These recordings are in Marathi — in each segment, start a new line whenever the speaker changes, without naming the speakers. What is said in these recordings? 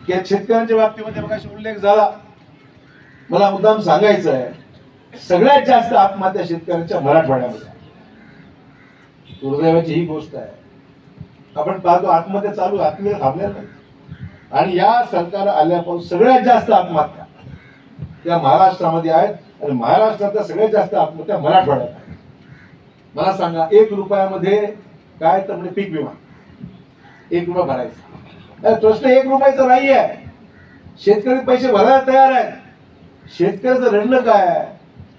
की शेतकऱ्यांच्या बाबतीमध्ये मगाशी उल्लेख झाला, मला मुद्दाम सांगायचं आहे, सगळ्यात जास्त आत्महत्या शेतकऱ्यांच्या मराठवाड्यामध्ये. दुर्दैवाची ही गोष्ट आहे, आपण पाहतो आत्महत्या चालू, आत्महत्या थांबल्या नाही. आणि या सरकार आल्यापासून सगळ्यात जास्त आत्महत्या त्या महाराष्ट्रामध्ये आहेत आणि महाराष्ट्रातल्या सगळ्यात जास्त आत्महत्या मराठवाड्यात आहेत. मला सांगा, 1 रुपयामध्ये काय तर म्हणजे पीक विमा 1 रुपया भरायचा. प्रश्न 1 रुपयाचा नाही आहे, शेतकरी पैसे भरायला तयार आहेत. शेतकऱ्याचं रडणं काय आहे,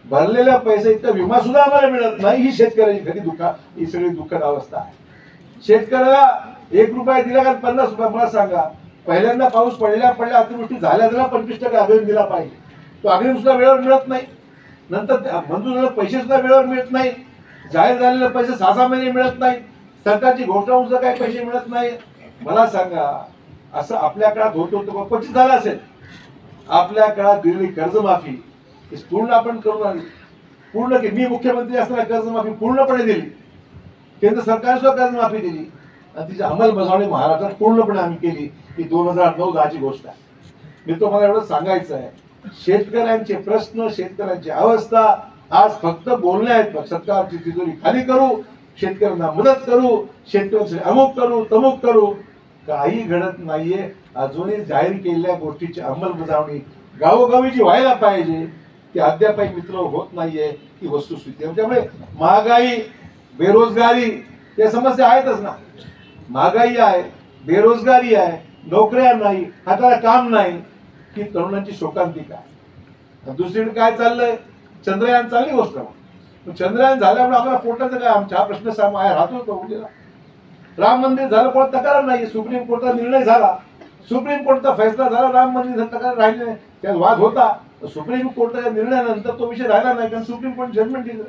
भरलेल्या पैसे इतका विमा सुद्धा आम्हाला मिळत नाही. ही शेतकऱ्याची खरी ही सगळी दुःखद अवस्था आहे. शेतकऱ्याला 1 रुपया दिला का 50 रुपये. मला सांगा, पहिल्यांदा पाऊस पडल्या अतिवृष्टी झाल्या 25% अग्रिम दिला पाहिजे, तो अग्रिम सुद्धा वेळेवर मिळत नाही. नंतर मंजूर झालेले पैसे सुद्धा वेळेवर मिळत नाही. जाहीर झालेले पैसे 6-6 महिने मिळत नाही. सरकारची घोषणा सुद्धा काही पैसे मिळत नाही. मला सांगा, असं आपल्या काळात होत होतं, क्वचित झालं असेल. आपल्या काळात दिलेली कर्जमाफी पूर्ण आपण करून आली, पूर्ण की मी मुख्यमंत्री असताना कर्जमाफी पूर्णपणे दिली. केंद्र सरकारने सुद्धा कर्जमाफी दिली आणि तिची अंमलबजावणी महाराष्ट्रात पूर्णपणे आम्ही केली. ही 2009-10ची गोष्ट आहे. मी तुम्हाला एवढं सांगायचं आहे, शेतकऱ्यांचे प्रश्न, शेतकऱ्यांची अवस्था आज फक्त बोलणे आहेत. सरकारची तिजोरी खाली करू, शेतकऱ्यांना मदत करू, शेतकऱ्यांसाठी अमुक करू तमुक करू, काही घडत नाहीये. अजूनही जाहीर केलेल्या गोष्टीची अंमलबजावणी गावोगावी जी व्हायला पाहिजे ती अद्यापही मित्र होत नाहीये. ही वस्तुस्थिती. त्यामुळे महागाई, बेरोजगारी या समस्या आहेतच ना. महागाई आहे, बेरोजगारी आहे, नोकऱ्या नाही, हाताला काम नाही, की तरुणांची शोकांतिका आहे. दुसरीकडे काय चाललंय, चंद्रयान चालली गोष्ट. चंद्रयान झाल्यामुळे आम्हाला पोटाचं काय, आमचा हा प्रश्न राहतो तो उद्याला. राम मंदिर झालं, कोण तक्रार नाही. सुप्रीम कोर्टाचा निर्णय झाला, सुप्रीम कोर्टचा फैसला झाला, राम मंदिर तक्रार राहिले नाही. त्यात वाद होता, सुप्रीम कोर्टाच्या निर्णयानंतर तो विषय राहिला नाही, कारण सुप्रीम कोर्ट जजमेंट दिलं.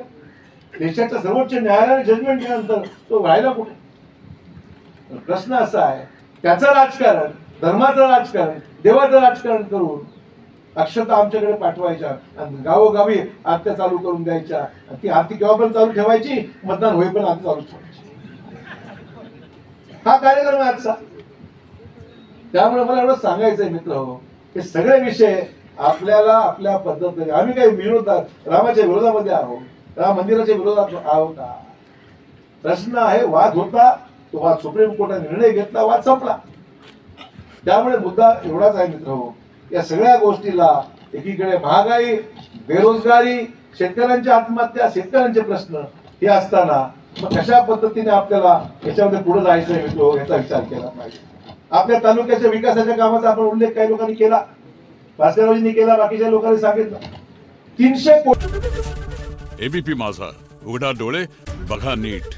देशाच्या सर्वोच्च न्यायालयाने जजमेंट दिल्यानंतर तो राहिला कुठे. प्रश्न असा आहे, त्याचं राजकारण, धर्माचं राजकारण, देवाचं राजकारण करून अक्षता आमच्याकडे पाठवायच्या आणि गावोगावी आरत्या चालू करून द्यायच्या. ती आरती केव्हा पण चालू ठेवायची, मतदान होईपर्यंत आरती चालू ठेवायची. हा कार्यक्रम आहे आजचा. त्यामुळे मला एवढं सांगायचंय मित्र हो, हे सगळे विषय आपल्याला आपल्या पद्धतीने, आम्ही काही विरोधात, रामाच्या विरोधामध्ये आहोत, राम मंदिराच्या विरोधात आहोत का. प्रश्न आहे, वाद होता, तो वाद सुप्रीम कोर्टाने निर्णय घेतला, वाद संपला. त्यामुळे मुद्दा एवढाच आहे मित्र हो, या सगळ्या गोष्टीला एकीकडे महागाई, बेरोजगारी, शेतकऱ्यांची आत्महत्या, शेतकऱ्यांचे प्रश्न हे असताना मग कशा पद्धतीने आपल्याला याच्यामध्ये पुढे जायचं मित्र याचा विचार केला पाहिजे. आपल्या तालुक्याच्या विकासाच्या कामाचा आपण उल्लेख काही लोकांनी केला, भास्कररावजींनी केला, बाकीच्या लोकांनी सांगितलं. 300 कोटी.
एबीपी माझा, उघडा डोळे बघा नीट.